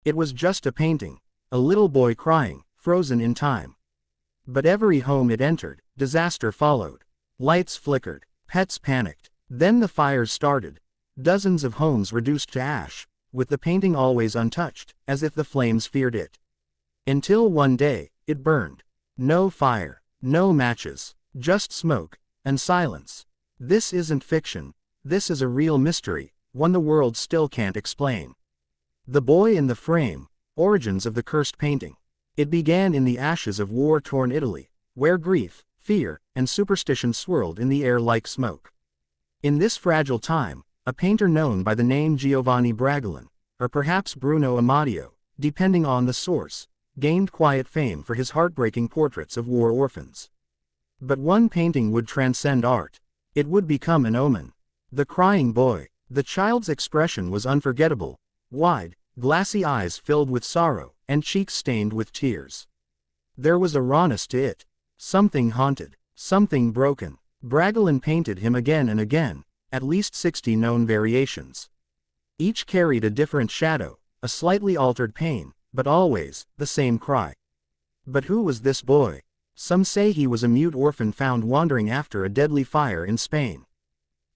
It was just a painting, a little boy crying, frozen in time. But every home it entered, disaster followed. Lights flickered, pets panicked, then the fires started. Dozens of homes reduced to ash, with the painting always untouched, as if the flames feared it. Until one day, it burned. No fire, no matches, just smoke, and silence. This isn't fiction, this is a real mystery, one the world still can't explain. The Boy in the Frame, origins of the cursed painting. It began in the ashes of war-torn Italy, where grief, fear, and superstition swirled in the air like smoke. In this fragile time, a painter known by the name Giovanni Bragolin, or perhaps Bruno Amadio, depending on the source, gained quiet fame for his heartbreaking portraits of war orphans. But one painting would transcend art. It would become an omen. The Crying Boy. The child's expression was unforgettable, wide, glassy eyes filled with sorrow, and cheeks stained with tears. There was a rawness to it. Something haunted, something broken. Bragolin painted him again and again, at least 60 known variations. Each carried a different shadow, a slightly altered pain, but always the same cry. But who was this boy? Some say he was a mute orphan found wandering after a deadly fire in Spain.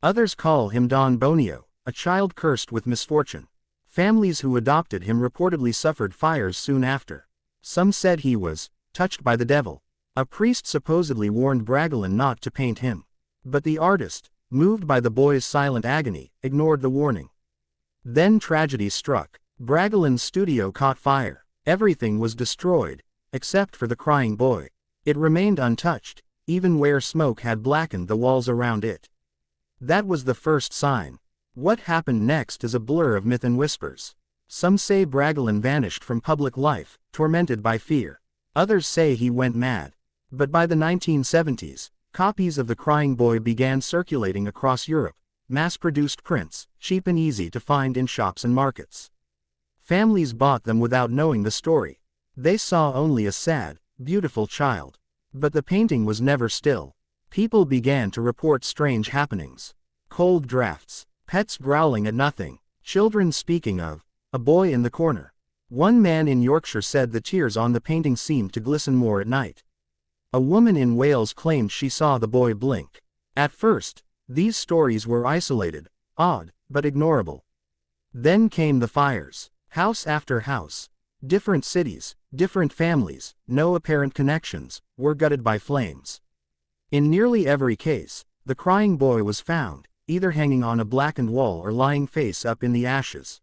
Others call him Don Bonio, a child cursed with misfortune. Families who adopted him reportedly suffered fires soon after. Some said he was touched by the devil. A priest supposedly warned Bragolin not to paint him. But the artist, moved by the boy's silent agony, ignored the warning. Then tragedy struck. Bragolin's studio caught fire. Everything was destroyed, except for the Crying Boy. It remained untouched, even where smoke had blackened the walls around it. That was the first sign. What happened next is a blur of myth and whispers. Some say Bragolin vanished from public life, tormented by fear. Others say he went mad. But by the 1970s, copies of the Crying Boy began circulating across Europe, mass-produced prints, cheap and easy to find in shops and markets. Families bought them without knowing the story. They saw only a sad, beautiful child. But the painting was never still. People began to report strange happenings. Cold drafts, pets growling at nothing, children speaking of a boy in the corner. One man in Yorkshire said the tears on the painting seemed to glisten more at night. A woman in Wales claimed she saw the boy blink. At first, these stories were isolated, odd, but ignorable. Then came the fires. House after house, different cities, different families, no apparent connections, were gutted by flames. In nearly every case, the Crying Boy was found, either hanging on a blackened wall or lying face up in the ashes.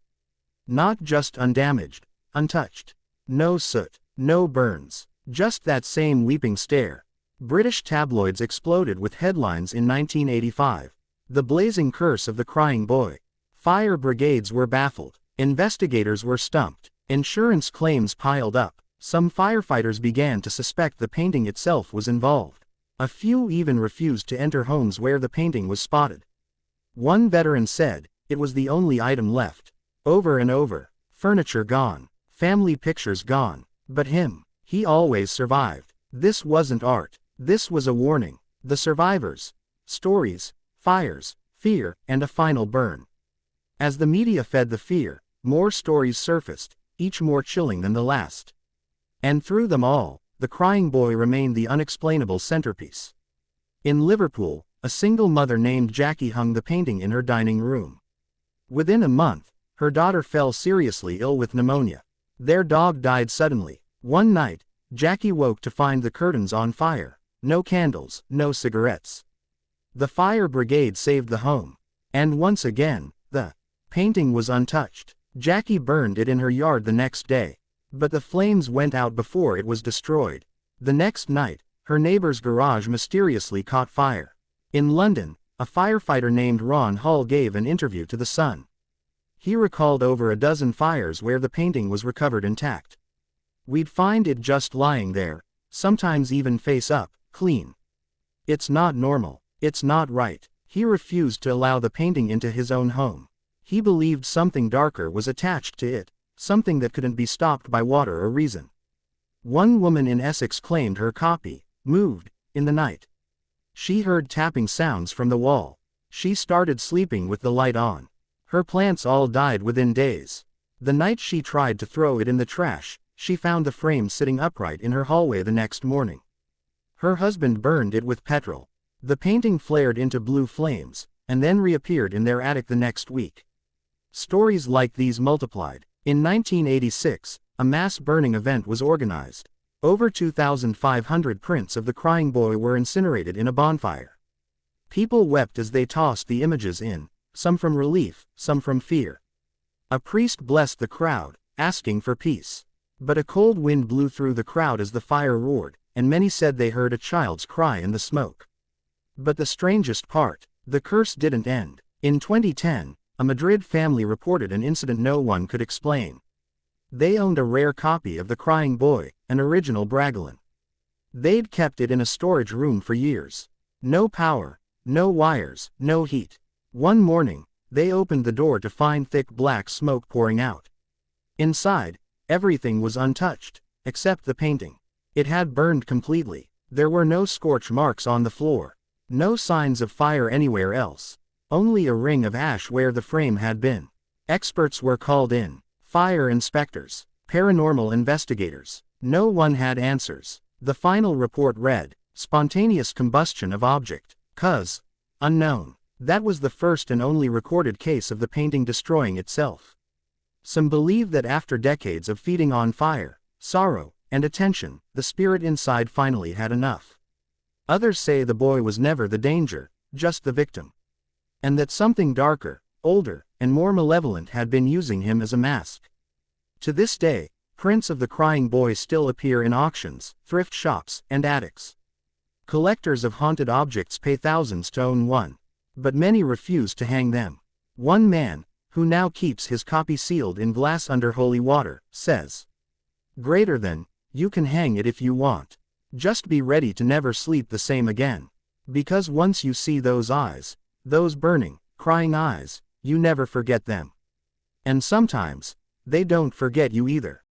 Not just undamaged, untouched. No soot, no burns, just that same weeping stare. British tabloids exploded with headlines in 1985. The blazing curse of the Crying Boy. Fire brigades were baffled. Investigators were stumped. Insurance claims piled up. Some firefighters began to suspect the painting itself was involved. A few even refused to enter homes where the painting was spotted. One veteran said, it was the only item left. Over and over. Furniture gone. Family pictures gone. But him. He always survived. This wasn't art. This was a warning. The survivors. Stories. Fires. Fear. And a final burn. As the media fed the fear, more stories surfaced, each more chilling than the last. And through them all, the Crying Boy remained the unexplainable centerpiece. In Liverpool, a single mother named Jackie hung the painting in her dining room. Within a month, her daughter fell seriously ill with pneumonia. Their dog died suddenly. One night, Jackie woke to find the curtains on fire. No candles, no cigarettes. The fire brigade saved the home. And once again, the painting was untouched. Jackie burned it in her yard the next day. But the flames went out before it was destroyed. The next night, her neighbor's garage mysteriously caught fire. In London, a firefighter named Ron Hall gave an interview to The Sun. He recalled over a dozen fires where the painting was recovered intact. We'd find it just lying there, sometimes even face up, clean. It's not normal. It's not right. He refused to allow the painting into his own home. He believed something darker was attached to it, something that couldn't be stopped by water or reason. One woman in Essex claimed her copy moved in the night. She heard tapping sounds from the wall. She started sleeping with the light on. Her plants all died within days. The night she tried to throw it in the trash, she found the frame sitting upright in her hallway the next morning. Her husband burned it with petrol. The painting flared into blue flames, and then reappeared in their attic the next week. Stories like these multiplied. In 1986, a mass burning event was organized. Over 2,500 prints of the crying boy were incinerated in a bonfire. People wept as they tossed the images in, some from relief, some from fear. A priest blessed the crowd, asking for peace. But a cold wind blew through the crowd as the fire roared, and many said they heard a child's cry in the smoke. But the strangest part, the curse didn't end. In 2010, a Madrid family reported an incident no one could explain. They owned a rare copy of The Crying Boy, an original Bragolin. They'd kept it in a storage room for years. No power, no wires, no heat. One morning, they opened the door to find thick black smoke pouring out. Inside, everything was untouched, except the painting. It had burned completely. There were no scorch marks on the floor. No signs of fire anywhere else. Only a ring of ash where the frame had been. Experts were called in. Fire inspectors. Paranormal investigators. No one had answers. The final report read, "Spontaneous combustion of object. Cause unknown." That was the first and only recorded case of the painting destroying itself. Some believe that after decades of feeding on fire, sorrow, and attention, the spirit inside finally had enough. Others say the boy was never the danger, just the victim. And that something darker, older, and more malevolent had been using him as a mask. To this day, prints of the crying boy still appear in auctions, thrift shops, and attics. Collectors of haunted objects pay thousands to own one. But many refuse to hang them. One man, who now keeps his copy sealed in glass under holy water, says, "Greater than, you can hang it if you want. Just be ready to never sleep the same again. Because once you see those eyes, those burning, crying eyes, you never forget them. And sometimes, they don't forget you either."